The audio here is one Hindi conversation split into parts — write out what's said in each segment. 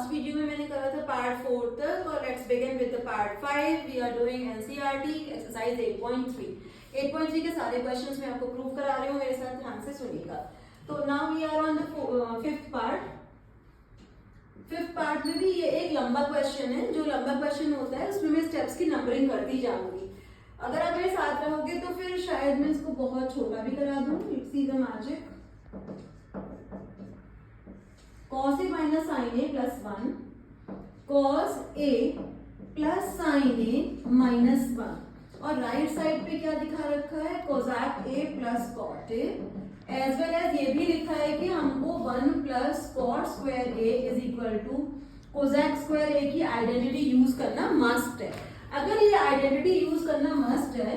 लास्ट वीडियो में मैंने करा था पार्ट 4 तक और let's begin with the part 5. We are doing NCERT exercise 8.3. 8.3 के सारे क्वेश्चंस मैं आपको प्रूव करा रही हूँ, मेरे साथ ध्यान से सुनिएगा. तो now we are on the fifth part. Fifth part में भी ये एक लंबा क्वेश्चन है. जो लंबा क्वेश्चन होता है उसमें मैं स्टेप्स की नंबरिंग करती जाऊंगी. अगर आप मेरे साथ रहोगे तो फिर शायद मैं इसको बहुत छोटा भी करा दूं. Let's see the magic. cos a minus sin a plus 1, cos a plus sin a minus 1. और राइट साइड पे क्या दिखा रखा है? cosec a plus cot a. As well as ये भी लिखा है कि हमको 1 plus cot square a is equal to cosec square a की आइडेंटिटी यूज करना मस्ट है. अगर ये आइडेंटिटी यूज करना मस्ट है,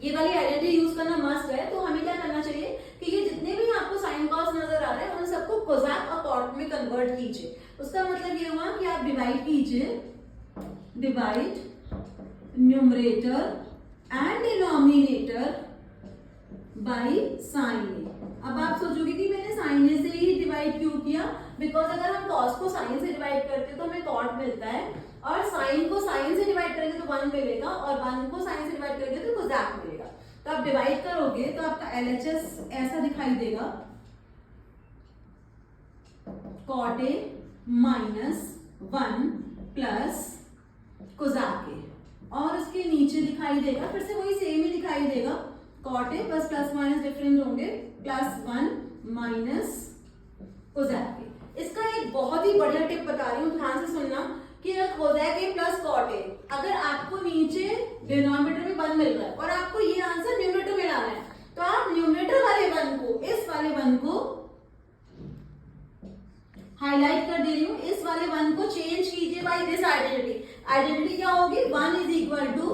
ये वाली आइडेंटिटी यूज करना मस्ट है, तो हमें क्या करना चाहिए कि ये जितने भी आपको साइन कॉस नजर आ रहे हैं उन सबको कोसैक और कॉट में कन्वर्ट कीजिए. उसका मतलब ये हुआ कि आप डिवाइड कीजिए, divide numerator and denominator by sine A. अब आप सोचोगे कि मैंने साइन ए से ही डिवाइड क्यों किया? बिकॉज अगर हम कॉस को साइन से डिवाइड करते तो हमें कॉट मिलता है, और साइन को साइन से डिवाइड करेंगे तो 1 मिलेगा, और 1 को साइन से डिवाइड करेंगे तो कोसैक मिलेगा. तो आप डिवाइड करोगे तो आपका एलएचएस ऐसा दिखाई देगा, cot a minus 1 plus cosec a. और उसके नीचे दिखाई देगा, फिर से वही सेम ही दिखाई देगा, कॉट ए बस प्लस माइनस डिफरेंट होंगे, प्लस 1 माइनस कोसैक ए. इसका एक बहुत ही बढ़िया टिप बता रही हूँ, ध्यान से सुनना कि cosec A plus cot a, अगर आपको नीचे डिनोमिनेटर में 1 मिल रहा है और आपको ये आंसर न्यूमरेटर में लाना है, तो आप न्यूमरेटर वाले 1 को, इस वाले 1 को हाईलाइट कर दे रही हूँ, इस वाले 1 को चेंज कीजिए बाय दिस आइडेंटिटी. आइडेंटिटी क्या होगी? 1 is equal to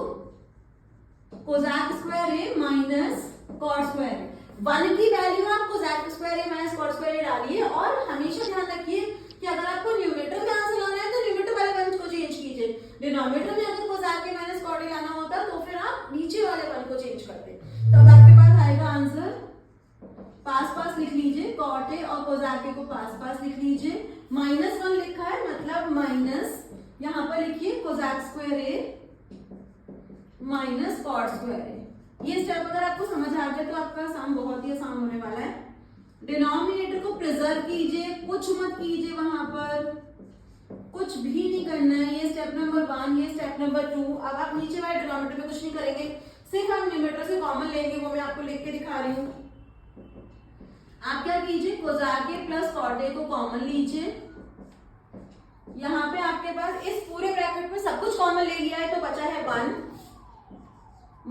cosec square A minus cot square ए. 1 की वैल्यू आप cosec square A minus cot square A डालिए, और हमेशा ध्यान रखिए कि अगर आपको न्यूमरेटर में आंसर लाना है तो न्यूमरेटर वाले 1 को चेंज कीजिए. डिनोमिनेटर में अगर cosec A minus cot a लाना होता तो फिर आप नीचे वाले 1 को चेंज करते. तो अब आपके पास आएगा आंसर, पास पास लिख लीजिए, कॉट ए और कोसैक ए को पास पास लिख लीजिए. -1 लिखा है मतलब माइनस, यहां पर लिखिए Cossack square A minus cot square ए. ये स्टेप अगर आपको समझ आ जाए तो आपका काम बहुत ही आसान होने वाला है. डिनोमिनेटर को प्रिजर्व कीजिए, कुछ मत कीजिए, वहां पर कुछ भी नहीं करना है. ये स्टेप नंबर 1, ये स्टेप नंबर 2. अब आप नीचे वाले डिनोमिनेटर में कुछ नहीं करेंगे, सिर्फ हम न्यूमरेटर से कॉमन लेंगे, वो मैं आपको लिख के दिखा रही हूँ. आप क्या कीजिए, cosec A plus cot a को कॉमन लीजिए. यहाँ पे आपके पास इस पूरे ब्रैकेट में सब कुछ कॉमन ले लिया है, तो बचा है 1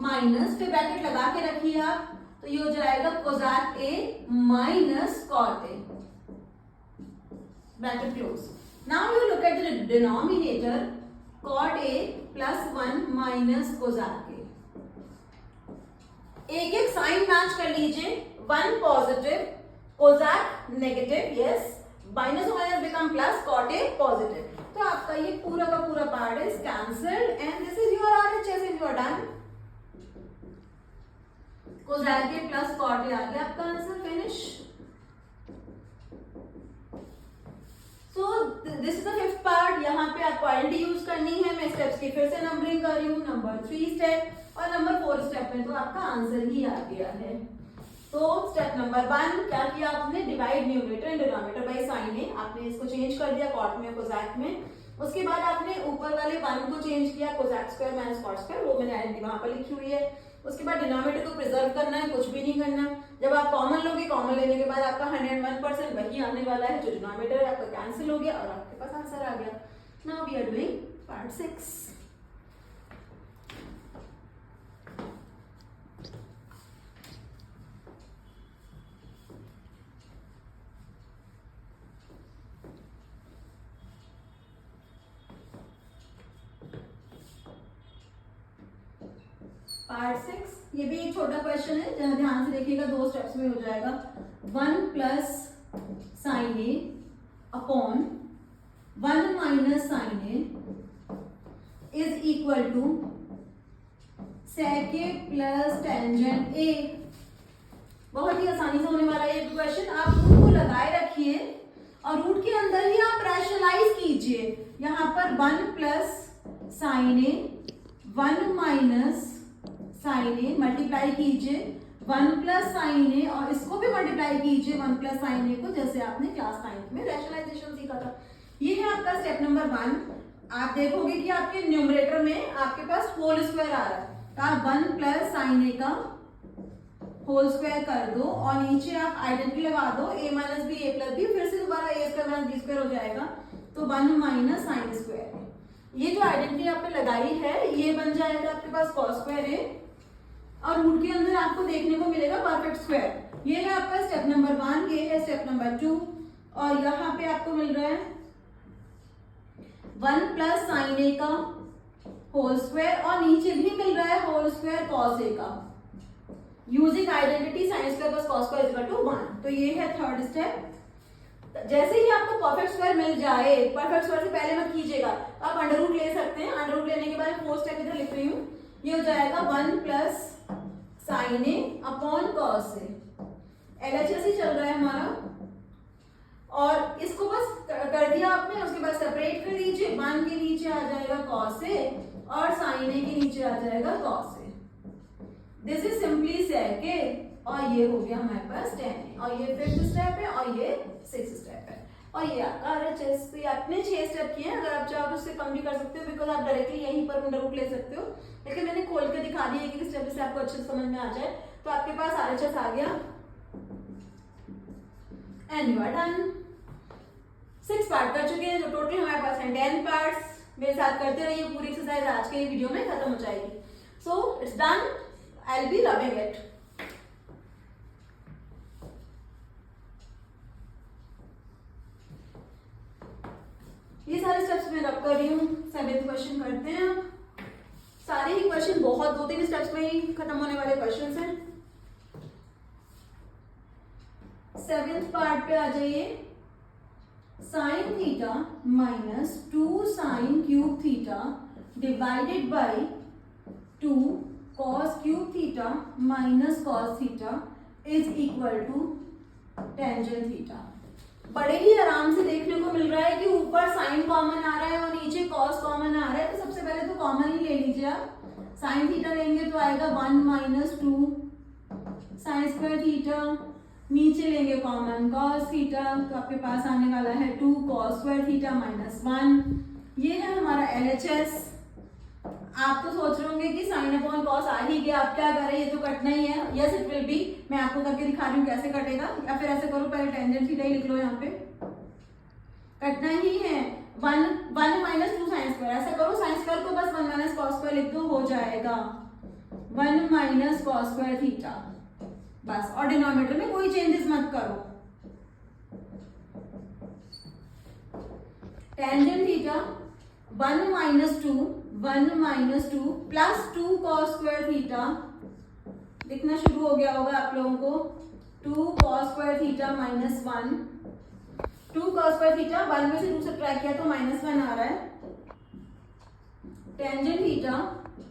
माइनस, फिर ब्रैकेट लगा के रखिए आप, तो ये हो जाएगा cosec A minus cot A, bracket close. Now you look at the denominator, cot A plus 1 minus cosec A. एक एक साइन मैच कर लीजिए. 1 positive, cosec negative, yes, minus minus become plus, cot A positive. तो आपका ये पूरा का पूरा part is cancelled and this is your RHS and you are done. Cosec A plus cot A आ गया आपका answer, finish. So this is the fifth part. यहाँ पे आपको आइडेंटिटी यूज करनी है. मैं स्टेप्स की फिर से नंबरिंग कर रही हूँ. नंबर 3 स्टेप और नंबर 4 स्टेप में तो आपका आंसर ही आ गया है. तो स्टेप नंबर 1 क्या किया आपने? Divide numerator and denominator by sine A. आपने इसको चेंज कर दिया कॉट में कोसैक में. उसके बाद आपने ऊपर वाले 1 को चेंज किया, cosec square minus cot square, वो मैंने आइडेंटिटी वहां पर लिखी हुई है. उसके बाद डिनोमिनेटर को प्रिजर्व करना है, कुछ भी नहीं करना. जब आप कॉमन लोगे, कॉमन लेने के बाद आपका 101% वही आने वाला है, जो डिनोमिनेटर आपका कैंसिल हो गया और आपके पास आंसर आ गया. Now we are doing part 6. Part 6, ये भी एक छोटा क्वेश्चन है, जहां ध्यान से देखिएगा, 2 स्टेप्स में हो जाएगा. 1 plus sine a upon 1 minus sine a is equal to sec a plus tangent a. बहुत ही आसानी से होने वाला है ये क्वेश्चन. आप उनको लगाए रखिए वन प्लस साइन ए, वन माइनस साइन ए, मल्टीप्लाई कीजिए वन प्लस साइन ए और इसको भी मल्टीप्लाई कीजिए वन प्लस साइन ए को, जैसे आपने क्लास 9 में रैशनलाइजेशन सीखा था। ये है आपका स्टेप नंबर 1। आप देखोगे कि आपके न्यूमरेटर में आपके पास होल स्क्वायर आ रहा है, तो आप वन प्लस साइन ए का होल स्क्वायर कर दो और नीचे आप आइडेंटिटी लगा दो, ए माइनस बी ए प्लस बी, फिर से दोबारा ए स्क्वायर माइनस बी स्क्वायर हो जाएगा, तो वन माइनस साइन स्क्वायर। ये जो आइडेंटिटी आपने लगाई है ये बन जाएगा आपके पास कॉस स्क्वायर ए और रूट के अंदर आपको देखने को मिलेगा परफेक्ट स्क्वायर। ये है आपका स्टेप नंबर 1, ये है स्टेप नंबर 2 और यहाँ पे आपको मिल रहा है वन प्लस साइन ए का होल स्क्वायर और नीचे भी मिल रहा है होल स्क्वायर कॉस ए का। Using identity sine square plus cos square is equal to 1। तो ये है थर्ड स्टेप। जैसे ही आपको परफेक्ट स्क्वायर मिल जाए, परफेक्ट स्क्वायर से पहले मत कीजिएगा, आप अंडर रूट ले सकते हैं। अंडर रूट लेने के बाद फोर्थ स्टेप इधर लिख रही हूँ, ये हो जाएगा one plus sine a upon cos A. LHS ही चल रहा है हमारा और इसको बस कर दिया आपने, उसके बाद सेपरेट कर दीजिए, वन के नीचे आ जाएगा कॉस ए और साइन ए के नीचे आ जाएगा cos A. This is simply second और ये हो गया हमारे पास 10 और ये फिफ्थ स्टेप है और ये सिक्स्थ स्टेप है और ये आपका आरएचएस। तो ये आपने 6 स्टेप किए हैं, अगर आप चाहो तो उससे कम भी कर सकते हो, बिकॉज आप डायरेक्टली यहीं पर अंडर रूट ले सकते हो, लेकिन मैंने खोल के दिखा दिया कि स्टेप से आपको अच्छे से समझ में आ जाए। तो आपके पास आरएचएस आ गया and you are done. 6 part कर चुके हैं, जो टोटल हमारे पास है 10 पार्ट्स। मेरे साथ करते रहिए, पूरी एक्सरसाइज आज के वीडियो में खत्म हो जाएगी। So it's done, I will be loving it. ये सारे स्टेप्स मैं रब कर रही हूँ। 7th क्वेश्चन करते हैं अब। सारे ही क्वेश्चन बहुत 2-3 स्टेप्स में ही खत्म होने वाले क्वेश्चंस हैं। 7th पार्ट पे आ जाइए। Sine theta minus 2 sine cube theta divided by 2 cos cube theta minus cos theta is equal to tangent theta. बड़े ही आराम से देखने को मिल रहा है कि ऊपर साइन कॉमन आ रहा है और नीचे कॉस कॉमन आ रहा है, तो सबसे पहले तो कॉमन ही ले लीजिए आप। साइन थीटा लेंगे तो आएगा 1 माइनस 2 साइन स्क्वायर थीटा, नीचे लेंगे कॉमन कॉस थीटा, तो आपके पास आने वाला है 2 कॉस स्क्वायर थीटा माइनस 1। ये है हमारा एलएचएस। आप तो सोच रहे होंगे कि साइन अपॉन कॉस आ ही गया, आप क्या करें, ये तो कटना ही है। Yes it will be. मैं आपको करके दिखा रही हूँ कैसे कटेगा, या फिर ऐसे करो, पहले टेंजेंट थीटा ही लिख लो, यहाँ पे कटना ही है। 1 माइनस 2 साइन स्क्वायर, ऐसा करो साइन स्क्वायर को बस 1 माइनस कॉस स्क्वायर लिख दो, हो जाएगा 1 माइनस कॉस स्क्वायर थीटा बस। और डिनोमिनेटर में कोई चेंजेस मत करो। Tangent theta 1 minus 2 plus 2 cos square theta, दिखना शुरू हो गया होगा आप लोगों को। 2 cos square theta minus 1, 2 cos square theta 1 में से 2 सब्ट्रैक्ट किया तो माइनस 1 आ रहा है। Tangent theta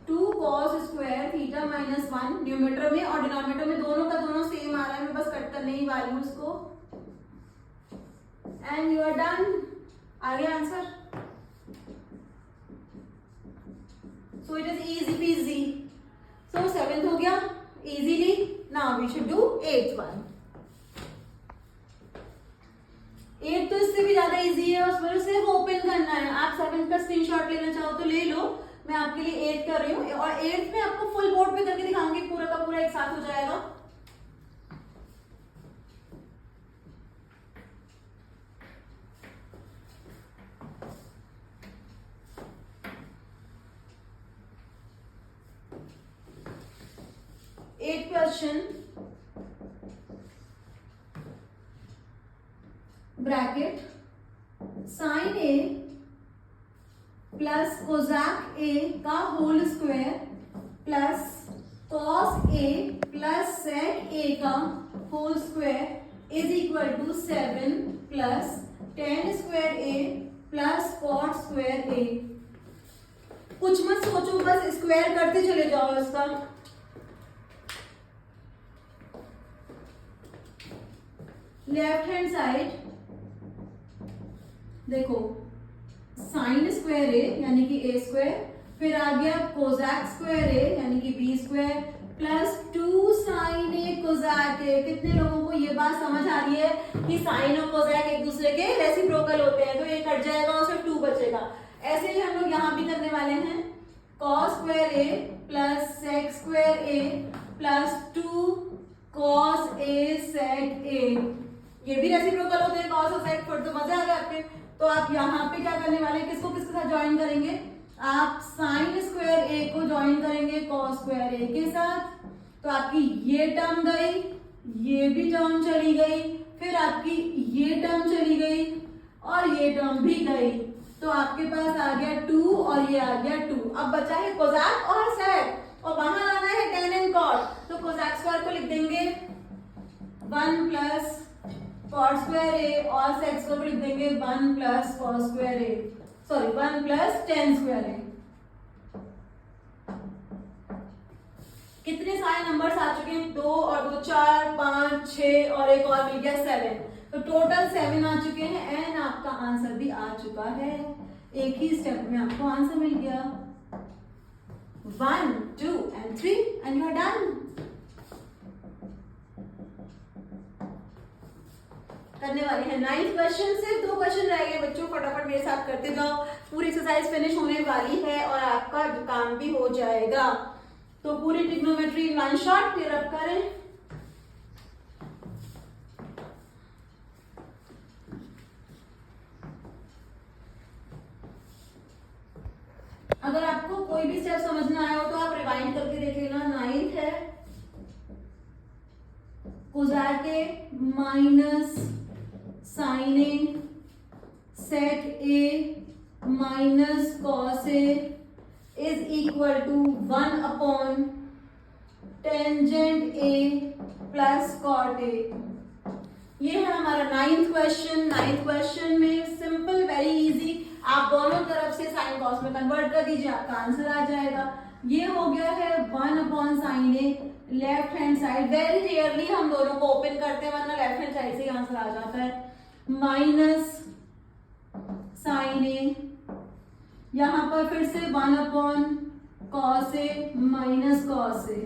2 cos square theta minus 1, numerator में और डिनोमिनेटर में दोनों का दोनों सेम आ रहा है, मैं बस कट करने ही वाली हूँ इसको एंड यू आर डन। आ गया answer. So it is easy peasy. So 7th हो गया easily. Now we should do 8th one. 8th तो इससे भी ज्यादा इजी है, उसमें सिर्फ ओपन करना है। आप 7th का स्क्रीनशॉट लेना चाहो तो ले लो, मैं आपके लिए 8th कर रही हूँ और 8th में आपको फुल बोर्ड पे करके दिखाऊंगी, पूरा का पूरा एक साथ हो जाएगा। Eighth question, bracket sine A plus cosec A का whole square plus cos A plus sec A का whole square is equal to 7 plus ten square A plus cot square A. कुछ मत सोचो, बस स्क्वायर करते चले जाओ इसका। लेफ्ट हैंड साइड देखो, साइन स्क्वायर ए यानी कि ए स्क्वायर, फिर आ गया कोजैक स्क्वायर ए यानी कि बी स्क्वायर प्लस 2 साइन ए कोजैक ए। कितने लोगों को ये बात समझ आ रही है कि साइन और कोजैक एक दूसरे के रेसिप्रोकल होते हैं, तो ये कट जाएगा और सिर्फ 2 बचेगा। ऐसे ही हम लोग यहाँ भी करने वाले हैं, cos square A plus sec square A plus 2 cos A sec ए, ये भी रेसिप्रोकल होते हैं कॉस और सेक, तो मजा आ गया आपके। तो आप यहाँ पे क्या करने वाले हैं, किसको किसके साथ ज्वाइन करेंगे, आप साइन स्क्वायर ए को ज्वाइन करेंगे कॉस स्क्वायर ए के साथ, तो आपकी ये टर्म गई, ये भी टर्म चली गई, फिर आपकी ये टर्म चली गई और ये टर्म भी गई, तो आपके पास आ गया 2 और ये आ गया 2। अब बचा है कोजैक और सेक और वहां लाना है tan एंड cot, तो कोजैक स्क्वायर को लिख देंगे 1 प्लस कॉट स्क्वायर ए और सेक स्क्वायर को लिख देंगे 1 प्लस कॉस स्क्वायर ए, सॉरी 1 प्लस tan स्क्वायर ए। कितने सारे नंबर्स आ चुके हैं, 2 और 2 4 5 6 और एक और मिल गया 7, तो टोटल 7 आ चुके हैं एंड आपका आंसर भी आ चुका है, एक ही स्टेप में आपको आंसर मिल गया 1 2 and 3 and you are done। करने वाले हैं 9th क्वेश्चन, सिर्फ 2 क्वेश्चन रह गए बच्चों, फटाफट मेरे साथ करते जाओ, पूरी एक्सरसाइज फिनिश होने वाली है और आपका काम भी हो जाएगा। तो पूरी ट्रिग्नोमेट्री इन वन शॉट फिर अब करें। अगर आपको कोई भी स्टेप समझ ना आया हो तो आप रिवाइंड करके देख लेना। 9th है cosec a minus sine a sec a minus cos a is equal to 1 upon tangent a plus cot a. ये है हमारा 9th क्वेश्चन। 9th क्वेश्चन में सिंपल वेरी इजी, आप दोनों तरफ से साइन कॉस में कन्वर्ट कर दीजिए, आपका आंसर आ जाएगा। ये हो गया है 1 upon sine A left hand side, very rarely हम दोनों को ओपन करते हैं वरना लेफ्ट हैंड साइड से आंसर आ जाता है, माइनस साइन ए, यहां पर फिर से 1 upon cos A minus cos ए।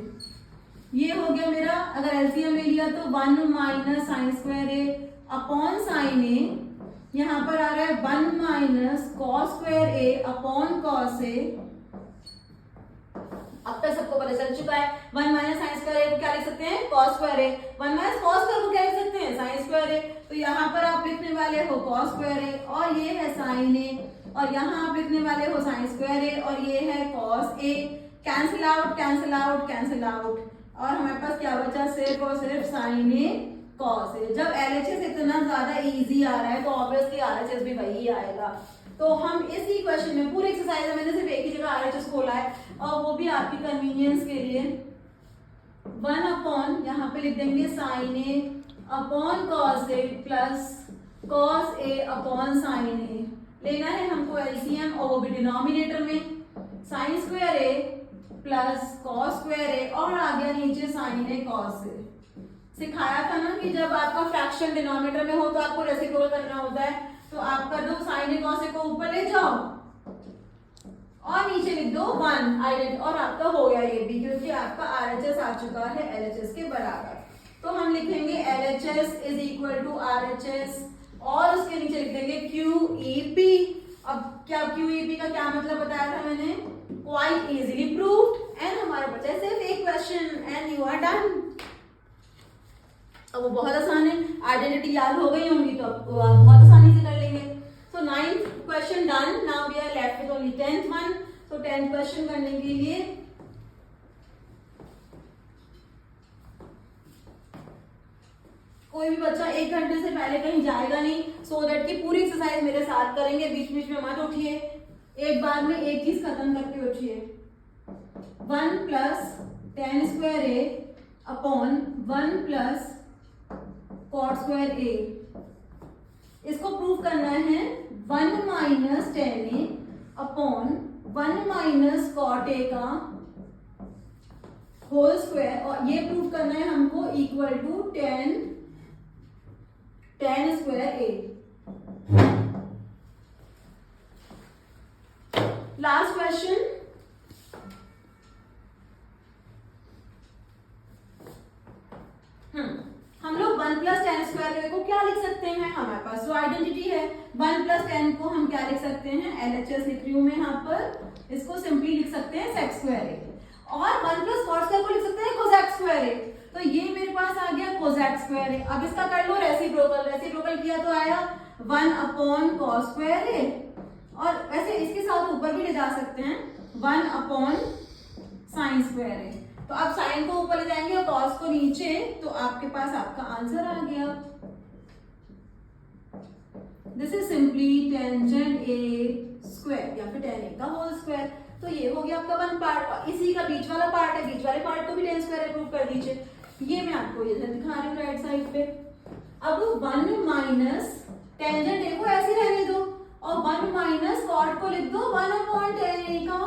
ये हो गया मेरा, अगर एलसीएम ले लिया तो 1 minus sign square a upon sine ए, यहां पर आ रहा है 1 minus cos square a upon cos A. अब तक सबको पता चल चुका है 1 माइनस साइन स्क्वायर ए को क्या लिख सकते हैं, कॉस स्क्वायर ए, 1 माइनस कॉस स्क्वायर को क्या लिख सकते हैं, साइन स्क्वायर ए। तो यहाँ पर आप लिखने वाले हो कॉस स्क्वायर ए और ये है साइन ए, और यहाँ आप लिखने वाले हो साइन स्क्वायर ए और ये है cos A. Cancel out cancel out cancel out, और हमारे पास क्या बचा, सिर्फ और सिर्फ साइन ए कॉस ए। जब एलएचएस इतना ज्यादा इजी आ रहा है तो ऑब्वियसली आरएचएस भी वही आएगा। तो हम इसी क्वेश्चन में पूरी एक्सरसाइज में मैंने सिर्फ एक ही जगह आरएचएस खोला है और वो भी आपकी कन्वीनियंस के लिए 1 अपॉन यहाँ पे लिख देंगे sign a upon cos A plus cos A upon sine ए। लेना है हमको एलसीएम और वो भी डिनोमिनेटर में, sign square A plus cos square ए और आ गया नीचे साइन ए कॉस ए। सिखाया था ना कि जब आपका फ्रैक्शन डिनोमिनेटर में हो तो आपको रेसिप्रोकल करना होता है, तो आप कर दो साइन ए कॉस ए को ऊपर ले जाओ और नीचे लिख दो 1 आइडेंट, और आपका हो गया ये भी, क्योंकि आपका आरएचएस आ चुका है एलएचएस के बराबर। तो हम लिखेंगे LHS is equal to RHS और उसके नीचे लिख देंगे क्यूईपी। अब क्या क्यूईपी का क्या मतलब बताया था मैंने, क्वाइट इजीली प्रूव्ड, एंड हमारे बचा सिर्फ एक question and you are done. अब वो बहुत आसान है, आइडेंटिटी याद हो गई होंगी तो आप बहुत आसानी से कर लेंगे। So 9th question done, now we are left with only 10th one. तो 10th क्वेश्चन करने के लिए कोई भी बच्चा 1 घंटे से पहले कहीं जाएगा नहीं, सो दैट कि पूरी एक्सरसाइज मेरे साथ करेंगे, बीच बीच में मत उठिए, एक बार में एक चीज खत्म करके उठिए। 1 plus tan square a upon 1 plus cot square a, इसको प्रूव करना है 1 minus tan a upon 1 minus cot a का होल स्क्वायर, और ये प्रूव करना है हमको equal to tan square A. 1 plus 10 को हम क्या लिख सकते हैं, LHS लिख रही हूं मैं यहाँ पर, इसको सिंपली लिख सकते हैं सेक स्क्वायर ए, और 1 प्लस कॉट स्क्वायर को लिख सकते हैं कोसेक स्क्वायर ए। तो ये मेरे पास आ गया कोसेक स्क्वायर ए। अब इसका कर लो रेसिप्रोकल, रेसिप्रोकल किया तो आया 1 अपॉन कॉस स्क्वायर ए, और वैसे इसके साथ ऊपर भी ले जा सकते हैं 1 अपॉन साइन स्क्वायर ए। तो अब साइन को ऊपर ले जाएंगे और कॉस को नीचे, तो आपके पास आपका आंसर आ गया। This is simply tangent A square या फिर tan a का होल स्क्वायर। तो ये हो गया आपका वन पार्ट, और इसी का बीच वाला पार्ट है, बीच वाले पार्ट को भी tan स्क्वायर प्रूव कर दीजिए। ये मैं आपको इधर दिखा रही हूँ राइट साइड पे। अब 1 माइनस टेंजेंट ए को ऐसे रहने दो, और 1 माइनस कॉट को लिख दो 1 अपॉन tan a का,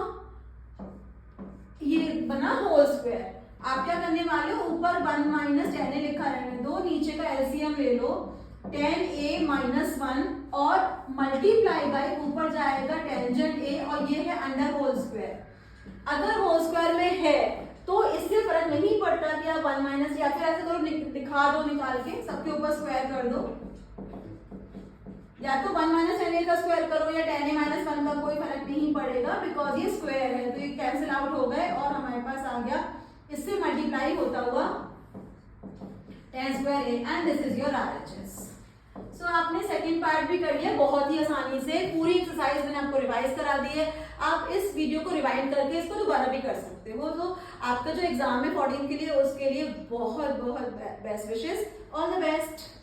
ये बना होल स्क्वायर। आप क्या करने वाले हो, ऊपर 1 माइनस tan a लिखा रहने दो, नीचे का एलसीएम ले लो tan a माइनस 1 और मल्टीप्लाई बाय ऊपर जाएगा टेंजेंट a, और ये है अंडर होल स्क्वायर। अगर होल स्क्वायर में है तो इससे फर्क नहीं पड़ता कि आप 1 माइनस, या फिर ऐसे करो दिखा दो निकाल के, सबके ऊपर स्क्वायर कर दो, या तो 1 माइनस tan a का स्क्वायर करो या tan a माइनस 1 का, कोई फर्क नहीं पड़ेगा बिकॉज ये स्क्वायर है। तो ये कैंसिल आउट हो गए और हमारे पास आ गया इससे मल्टीप्लाई होता हुआ tan square a, and this is your RHS। सो आपने सेकंड पार्ट भी कर लिया बहुत ही आसानी से, पूरी एक्सरसाइज मैंने आपको रिवाइज करा दी है। आप इस वीडियो को रिवाइंड करके इसको दोबारा भी कर सकते हो। तो आपका जो एग्जाम है 14 के लिए, उसके लिए बहुत बहुत best wishes, all the best.